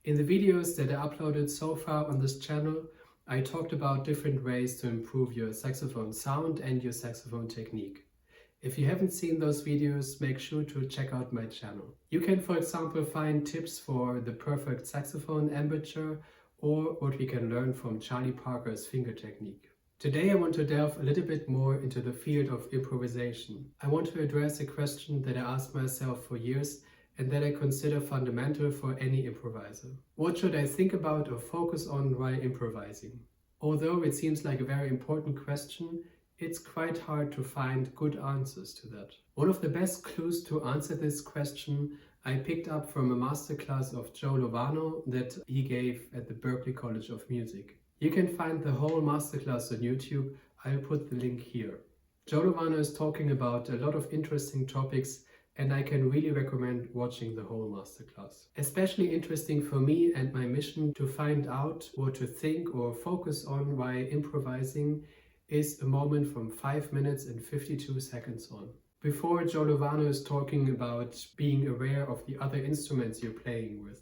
In the videos that I uploaded so far on this channel, I talked about different ways to improve your saxophone sound and your saxophone technique. If you haven't seen those videos, make sure to check out my channel. You can, for example, find tips for the perfect saxophone embouchure or what we can learn from Charlie Parker's finger technique. Today I want to delve a little bit more into the field of improvisation. I want to address a question that I asked myself for years and that I consider fundamental for any improviser. What should I think about or focus on while improvising? Although it seems like a very important question, it's quite hard to find good answers to that. One of the best clues to answer this question I picked up from a masterclass of Joe Lovano that he gave at the Berkeley College of Music. You can find the whole masterclass on YouTube. I'll put the link here. Joe Lovano is talking about a lot of interesting topics and I can really recommend watching the whole masterclass. Especially interesting for me and my mission to find out what to think or focus on while improvising is a moment from 5 minutes and 52 seconds on. Before, Joe Lovano is talking about being aware of the other instruments you're playing with,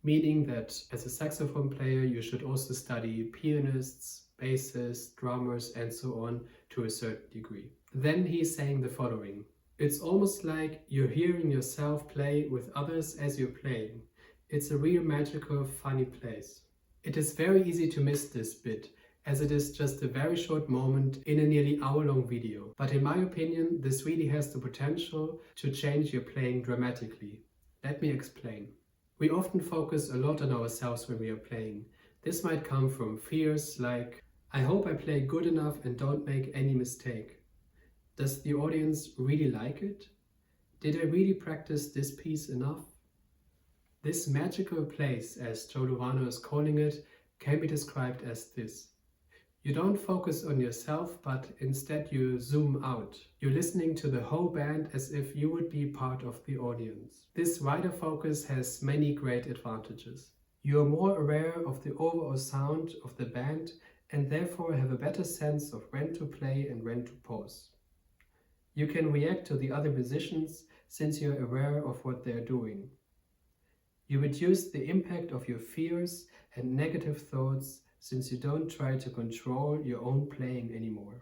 meaning that as a saxophone player you should also study pianists, bassists, drummers and so on to a certain degree. Then he's saying the following: it's almost like you're hearing yourself play with others as you're playing. It's a real magical, funny place. It is very easy to miss this bit, as it is just a very short moment in a nearly hour-long video. But in my opinion, this really has the potential to change your playing dramatically. Let me explain. We often focus a lot on ourselves when we are playing. This might come from fears like, I hope I play good enough and don't make any mistake. Does the audience really like it? Did I really practice this piece enough? This magical place, as Joe Lovano is calling it, can be described as this. You don't focus on yourself, but instead you zoom out. You're listening to the whole band as if you would be part of the audience. This wider focus has many great advantages. You are more aware of the overall sound of the band and therefore have a better sense of when to play and when to pause. You can react to the other musicians since you're aware of what they're doing. You reduce the impact of your fears and negative thoughts since you don't try to control your own playing anymore.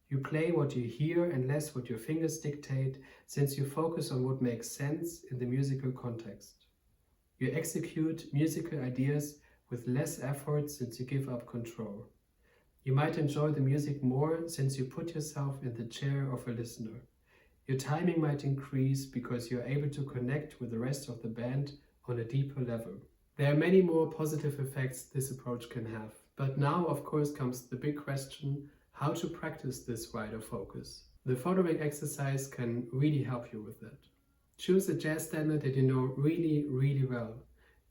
You play what you hear and less what your fingers dictate, since you focus on what makes sense in the musical context. You execute musical ideas with less effort since you give up control. You might enjoy the music more since you put yourself in the chair of a listener. Your timing might increase because you're able to connect with the rest of the band on a deeper level. There are many more positive effects this approach can have. But now, of course, comes the big question: how to practice this wider focus. The following exercise can really help you with that. Choose a jazz standard that you know really well.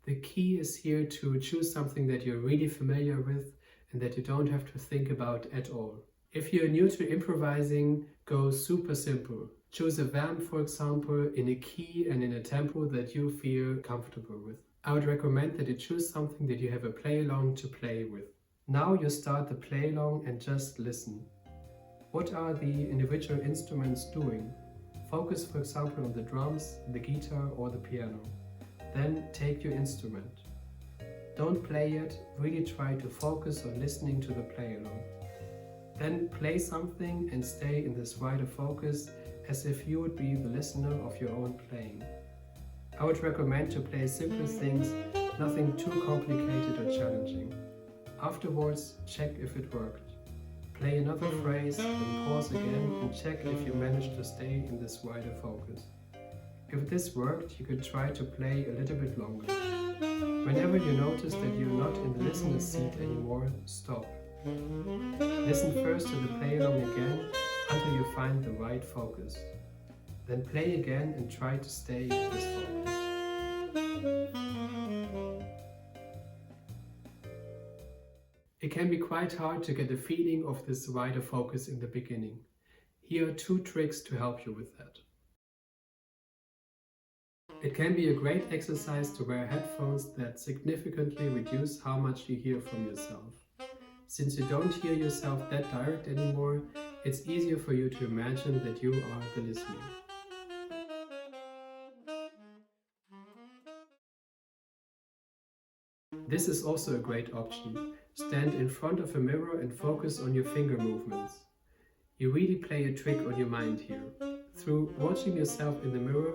The key is here to choose something that you're really familiar with and that you don't have to think about at all. If you're new to improvising, go super simple. Choose a vamp, for example, in a key and in a tempo that you feel comfortable with. I would recommend that you choose something that you have a play-along to play with. Now you start the play-along and just listen. What are the individual instruments doing? Focus, for example, on the drums, the guitar or the piano. Then take your instrument. Don't play it, really try to focus on listening to the play-along. Then play something and stay in this wider focus as if you would be the listener of your own playing. I would recommend to play simple things, nothing too complicated or challenging. Afterwards, check if it worked. Play another phrase, then pause again and check if you managed to stay in this wider focus. If this worked, you could try to play a little bit longer. Whenever you notice that you're not in the listener's seat anymore, stop. Listen first to the play-along again until you find the right focus. Then play again and try to stay in this focus. It can be quite hard to get a feeling of this wider focus in the beginning. Here are 2 tricks to help you with that. It can be a great exercise to wear headphones that significantly reduce how much you hear from yourself. Since you don't hear yourself that direct anymore, it's easier for you to imagine that you are the listener. This is also a great option. Stand in front of a mirror and focus on your finger movements. You really play a trick on your mind here. Through watching yourself in the mirror,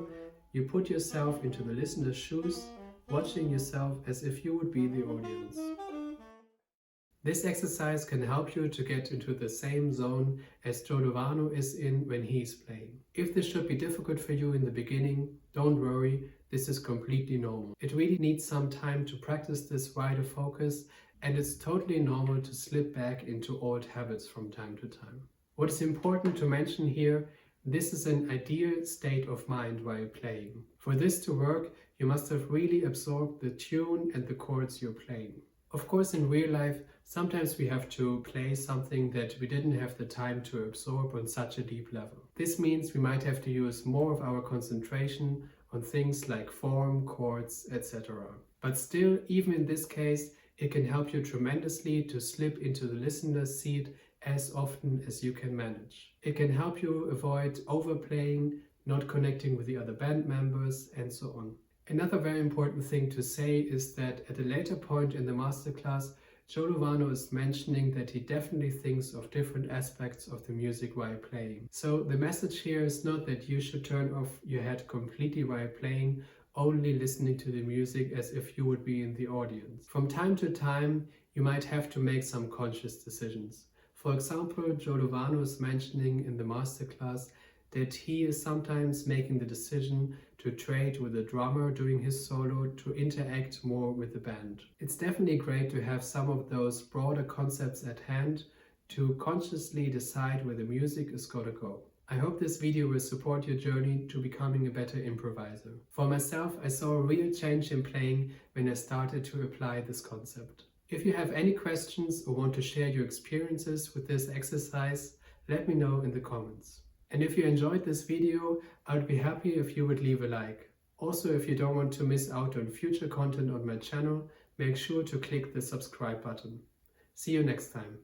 you put yourself into the listener's shoes, watching yourself as if you would be the audience. This exercise can help you to get into the same zone as Joe Lovano is in when he's playing. If this should be difficult for you in the beginning, don't worry, this is completely normal. It really needs some time to practice this wider focus, and it's totally normal to slip back into old habits from time to time. What is important to mention here, this is an ideal state of mind while playing. For this to work, you must have really absorbed the tune and the chords you're playing. Of course, in real life, sometimes we have to play something that we didn't have the time to absorb on such a deep level. This means we might have to use more of our concentration on things like form, chords, etc. But still, even in this case, it can help you tremendously to slip into the listener's seat as often as you can manage. It can help you avoid overplaying, not connecting with the other band members, and so on. Another very important thing to say is that at a later point in the masterclass, Joe Lovano is mentioning that he definitely thinks of different aspects of the music while playing. So the message here is not that you should turn off your head completely while playing, only listening to the music as if you would be in the audience. From time to time, you might have to make some conscious decisions. For example, Joe Lovano is mentioning in the masterclass that he is sometimes making the decision to trade with a drummer during his solo to interact more with the band. It's definitely great to have some of those broader concepts at hand to consciously decide where the music is going to go. I hope this video will support your journey to becoming a better improviser. For myself, I saw a real change in playing when I started to apply this concept. If you have any questions or want to share your experiences with this exercise, let me know in the comments. And if you enjoyed this video, I would be happy if you would leave a like. Also, if you don't want to miss out on future content on my channel, make sure to click the subscribe button. See you next time.